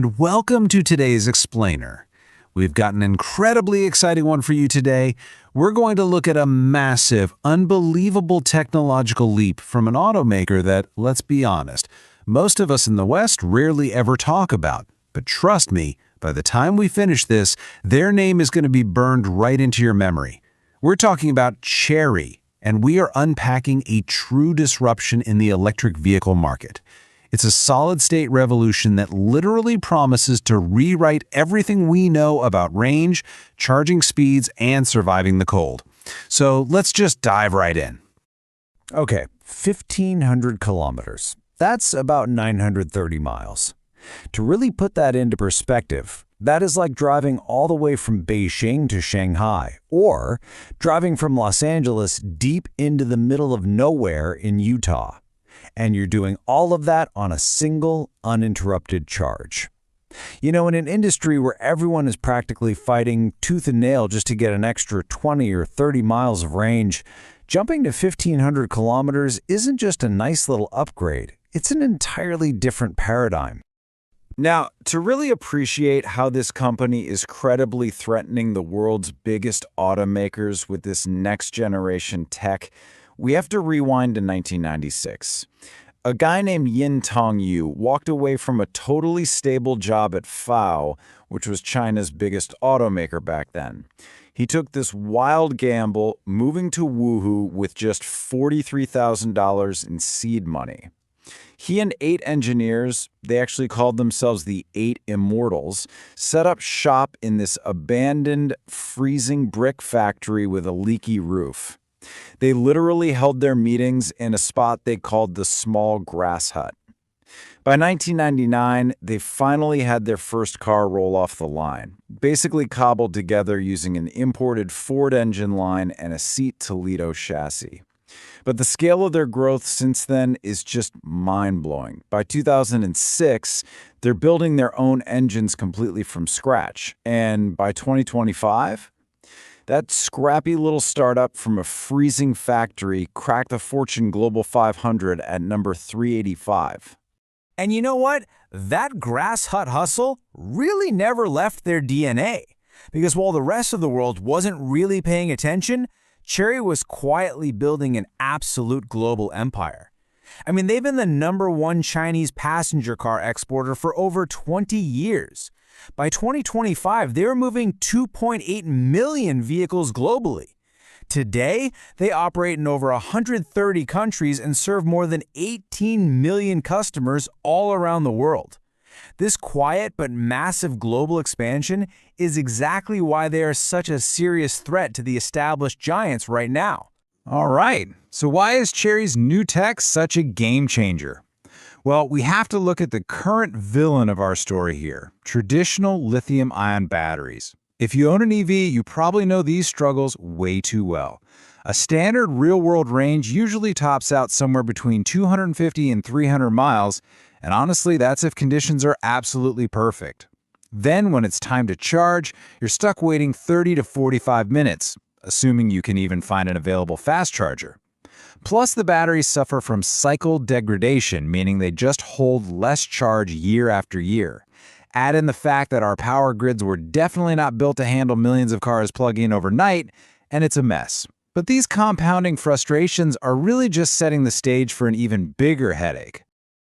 And welcome to today's Explainer. We've got an incredibly exciting one for you today. We're going to look at a massive, unbelievable technological leap from an automaker that, let's be honest, most of us in the West rarely ever talk about. But trust me, by the time we finish this, their name is going to be burned right into your memory. We're talking about Chery, and we are unpacking a true disruption in the electric vehicle market. It's a solid-state revolution that literally promises to rewrite everything we know about range, charging speeds, and surviving the cold. So let's just dive right in. Okay, 1,500 kilometers. That's about 930 miles. To really put that into perspective, that is like driving all the way from Beijing to Shanghai, or driving from Los Angeles deep into the middle of nowhere in Utah. And you're doing all of that on a single, uninterrupted charge. You know, in an industry where everyone is practically fighting tooth and nail just to get an extra 20 or 30 miles of range, jumping to 1,500 kilometers isn't just a nice little upgrade. It's an entirely different paradigm. Now, to really appreciate how this company is credibly threatening the world's biggest automakers with this next-generation tech, we have to rewind to 1996. A guy named Yin-Tong Yu walked away from a totally stable job at FAW, which was China's biggest automaker back then. He took this wild gamble, moving to Wuhu with just $43,000 in seed money. He and 8 engineers, they actually called themselves the 8 Immortals, set up shop in this abandoned, freezing brick factory with a leaky roof. They literally held their meetings in a spot they called the Small Grass Hut. By 1999, they finally had their first car roll off the line, basically cobbled together using an imported Ford engine line and a seat Toledo chassis. But the scale of their growth since then is just mind-blowing. By 2006, they're building their own engines completely from scratch. And by 2025, that scrappy little startup from a freezing factory cracked the Fortune Global 500 at number 385. And you know what? That grass hut hustle really never left their DNA. Because while the rest of the world wasn't really paying attention, Chery was quietly building an absolute global empire. I mean, they've been the #1 Chinese passenger car exporter for over 20 years. By 2025, they were moving 2.8 million vehicles globally. Today, they operate in over 130 countries and serve more than 18 million customers all around the world. This quiet but massive global expansion is exactly why they are such a serious threat to the established giants right now. All right, so why is Chery's new tech such a game changer? Well, we have to look at the current villain of our story here, traditional lithium-ion batteries. If you own an EV, you probably know these struggles way too well. A standard real-world range usually tops out somewhere between 250 and 300 miles, and honestly, that's if conditions are absolutely perfect. Then, when it's time to charge, you're stuck waiting 30 to 45 minutes, assuming you can even find an available fast charger. Plus, the batteries suffer from cycle degradation, meaning they just hold less charge year after year. Add in the fact that our power grids were definitely not built to handle millions of cars plugging in overnight, and it's a mess. But these compounding frustrations are really just setting the stage for an even bigger headache.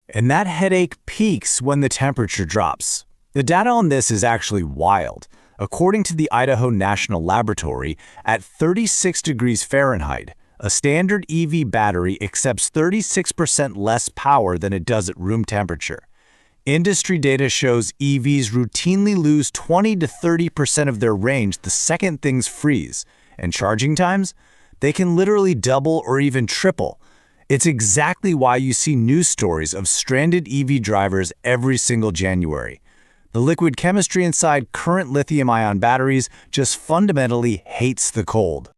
And that headache peaks when the temperature drops. The data on this is actually wild. According to the Idaho National Laboratory, at 36 degrees Fahrenheit, a standard EV battery accepts 36% less power than it does at room temperature. Industry data shows EVs routinely lose 20 to 30% of their range the second things freeze, and charging times? They can literally double or even triple. It's exactly why you see news stories of stranded EV drivers every single January. The liquid chemistry inside current lithium-ion batteries just fundamentally hates the cold.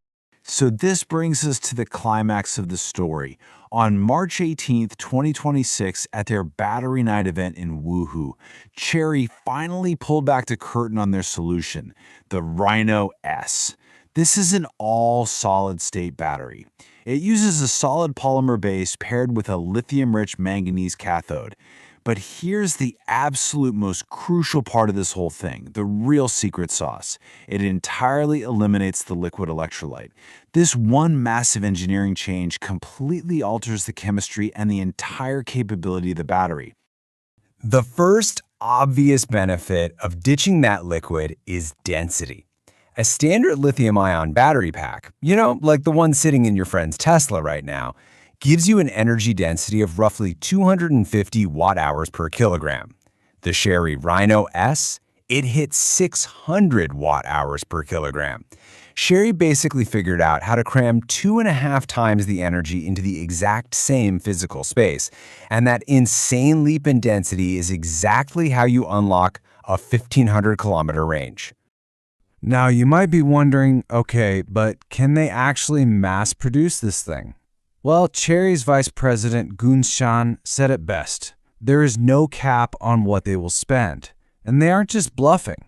So this brings us to the climax of the story. On March 18th, 2026, at their Battery Night event in Wuhu, Chery finally pulled back the curtain on their solution, the Rhino S. This is an all-solid-state battery. It uses a solid polymer base paired with a lithium-rich manganese cathode. But here's the absolute most crucial part of this whole thing, the real secret sauce. It entirely eliminates the liquid electrolyte. This one massive engineering change completely alters the chemistry and the entire capability of the battery. The first obvious benefit of ditching that liquid is density. A standard lithium-ion battery pack, like the one sitting in your friend's Tesla right now, gives you an energy density of roughly 250 watt-hours per kilogram. The Chery Rhino S, it hits 600 watt-hours per kilogram. Chery basically figured out how to cram 2.5 times the energy into the exact same physical space, and that insane leap in density is exactly how you unlock a 1,500-kilometer range. Now, you might be wondering, okay, but can they actually mass produce this thing? Well, Chery's vice president, Gunshan, said it best. There is no cap on what they will spend. And they aren't just bluffing.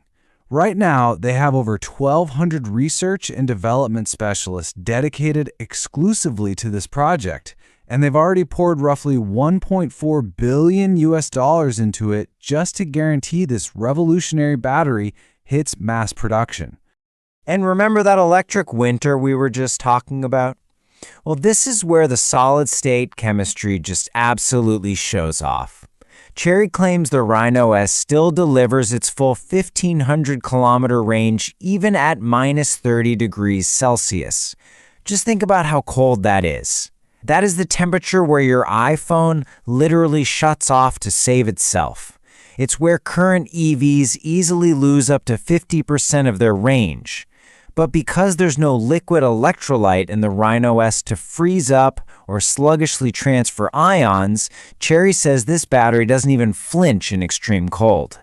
Right now, they have over 1,200 research and development specialists dedicated exclusively to this project. And they've already poured roughly $1.4 billion into it just to guarantee this revolutionary battery hits mass production. And remember that electric winter we were just talking about? Well, this is where the solid-state chemistry just absolutely shows off. Chery claims the Rhino S still delivers its full 1,500-kilometer range even at minus 30 degrees Celsius. Just think about how cold that is. That is the temperature where your iPhone literally shuts off to save itself. It's where current EVs easily lose up to 50% of their range. But because there's no liquid electrolyte in the Rhino S to freeze up or sluggishly transfer ions, Chery says this battery doesn't even flinch in extreme cold.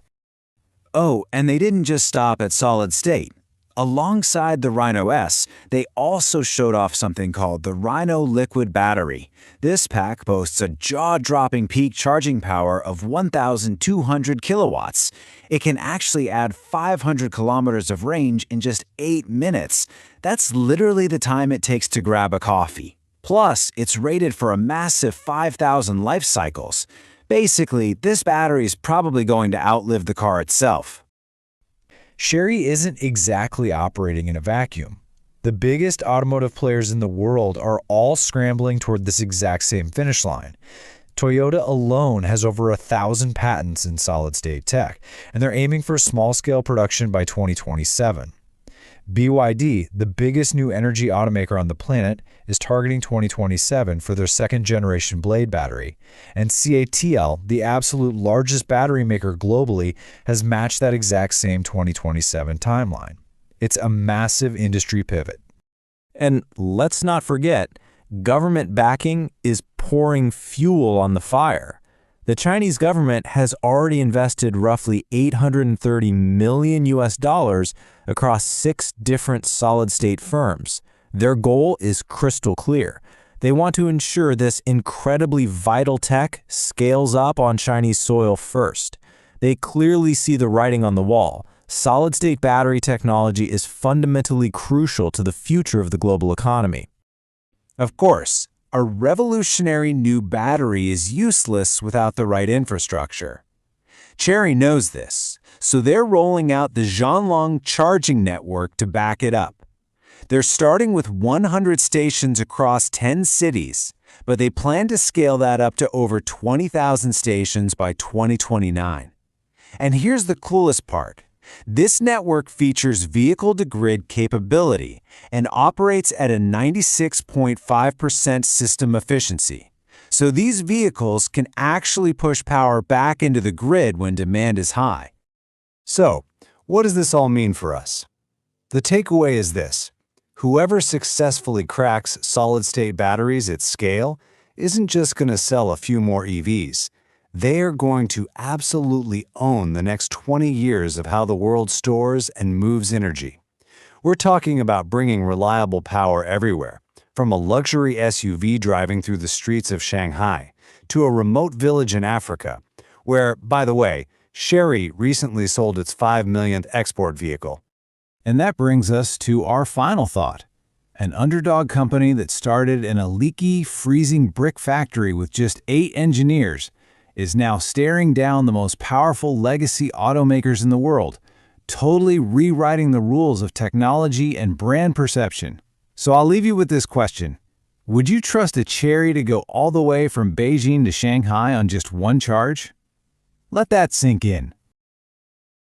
Oh, and they didn't just stop at solid state. Alongside the Rhino S, they also showed off something called the Rhino Liquid Battery. This pack boasts a jaw-dropping peak charging power of 1,200 kilowatts. It can actually add 500 kilometers of range in just 8 minutes. That's literally the time it takes to grab a coffee. Plus, it's rated for a massive 5,000 life cycles. Basically, this battery is probably going to outlive the car itself. Chery isn't exactly operating in a vacuum. The biggest automotive players in the world are all scrambling toward this exact same finish line. Toyota alone has over 1,000 patents in solid-state tech, and they're aiming for small-scale production by 2027. BYD, the biggest new energy automaker on the planet, is targeting 2027 for their second-generation Blade battery, and CATL, the absolute largest battery maker globally, has matched that exact same 2027 timeline. It's a massive industry pivot. And let's not forget, government backing is pouring fuel on the fire. The Chinese government has already invested roughly $830 million across 6 different solid-state firms. Their goal is crystal clear. They want to ensure this incredibly vital tech scales up on Chinese soil first. They clearly see the writing on the wall. Solid-state battery technology is fundamentally crucial to the future of the global economy. Of course, a revolutionary new battery is useless without the right infrastructure. Chery knows this, so they're rolling out the Zhonglong charging network to back it up. They're starting with 100 stations across 10 cities, but they plan to scale that up to over 20,000 stations by 2029. And here's the coolest part. This network features vehicle-to-grid capability and operates at a 96.5% system efficiency. So these vehicles can actually push power back into the grid when demand is high. So, what does this all mean for us? The takeaway is this. Whoever successfully cracks solid-state batteries at scale isn't just going to sell a few more EVs. They are going to absolutely own the next 20 years of how the world stores and moves energy. We're talking about bringing reliable power everywhere, from a luxury SUV driving through the streets of Shanghai to a remote village in Africa, where, by the way, Chery recently sold its 5 millionth export vehicle. And that brings us to our final thought. An underdog company that started in a leaky, freezing brick factory with just 8 engineers is now staring down the most powerful legacy automakers in the world, totally rewriting the rules of technology and brand perception. So I'll leave you with this question. Would you trust a Chery to go all the way from Beijing to Shanghai on just one charge? Let that sink in.